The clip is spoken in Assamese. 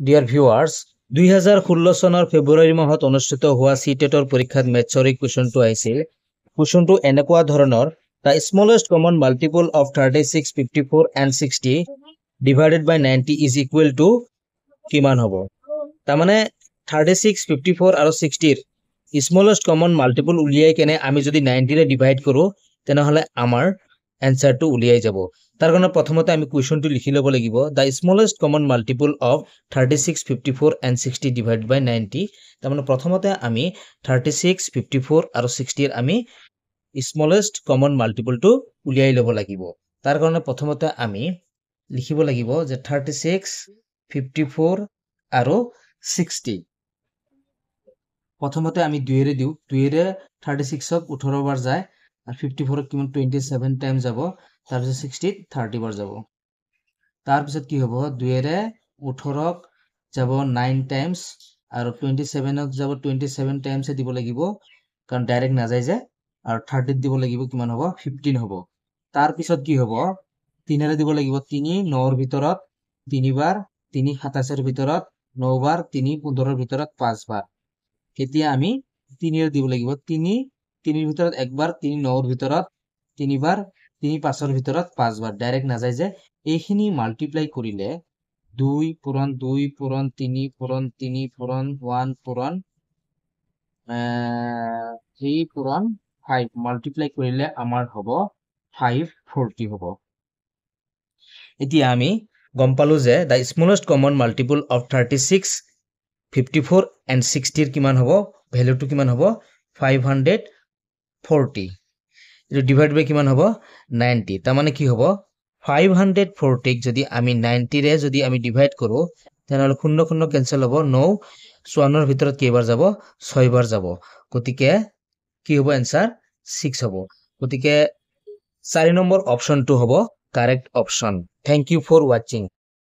ডিয়াৰ ভিউৱাৰ্ছ 2016 চনৰ ফেব্ৰুৱাৰী মাহত অনুষ্ঠিত হোৱা সিটেটৰ পৰীক্ষাত মেথছৰ এই কুৱেশ্যনটো আহিছিল কুৱেশ্যনটো এনেকুৱা ধৰণৰ the smallest common multiple of 36 54 and 60 divided by 90 is equal to কিমান হ'ব তাৰমানে 36 54 আৰু 60 ৰ smallest common multiple উলিয়াই কেনে আমি যদি 90 ৰে ডিভাইড কৰো তেনেহলে আমাৰ এনসাৰটো উলিয়াই যাব তাৰ কাৰণে প্ৰথমতে আমি কুৱেশ্যনটো লিখি ল'ব লাগিব the smallest common multiple of 36 54 and 60 divided by 90 তাৰমানে প্ৰথমতে আমি 36 54 আৰু 60 ৰ আমি smallest common multiple টো উলিয়াই ল'ব লাগিব তাৰ কাৰণে প্ৰথমতে আমি লিখিব লাগিব যে 36 54 আৰু 60 প্ৰথমতে আমি 2 ৰে দিও 2 ৰে 36 ক 18 বাৰ যায় আৰ 54 কিমান 27 টাইম যাব তাৰপিছত 60 30 বাৰ যাব তাৰপিছত কি হ'ব 2 ৰে 18 ক যাব 9 টাইমস আৰু 27 ক যাব 27 টাইমস দিব লাগিব কাৰণ ডাইৰেক্ট না যায় যে আৰু 30 দিব লাগিব কিমান হ'ব 15 হ'ব তাৰপিছত কি হ'ব 3 ৰে দিব লাগিব 3 9 ৰ ভিতৰত 3 বাৰ 3 27 ৰ ভিতৰত 9 বাৰ 3 15 ৰ ভিতৰত 5 বাৰ এতিয়া আমি 3 ৰে দিব লাগিব 3 3 ৰ ভিতৰত একবাৰ 3 9 ৰ ভিতৰত 3 বাৰ 3 5 ৰ ভিতৰত 5 বাৰ ডাইৰেক্ট না যায় যে এইখিনি মাল্টিপ্লাই কৰিলে 2 পূৰণ 2 পূৰণ 3 পূৰণ 3 পূৰণ 1 পূৰণ 3 পূৰণ 5 মাল্টিপ্লাই কৰিলে আমাৰ হ'ব 540 হ'ব এতিয়া আমি গম পালো যে the smallest common multiple of 36 54 and 60 ৰ কিমান হ'ব ভ্যালুটো কিমান হ'ব 540 এটো ডিভাইড বাই কিমান হ'ব 90 তাৰ মানে কি হ'ব 540 ক যদি আমি 90 ৰে যদি আমি ডিভাইড কৰো তেনেহলে শূন্য শূন্য ক্যান্সেল হ'ব 9 54 ৰ ভিতৰত কেইবাৰ যাব 6 বাৰ যাব গতিকে কি হ'ব आंसर 6 হ'ব গতিকে 4 নম্বৰ অপচনটো হ'ব correct option thank you for watching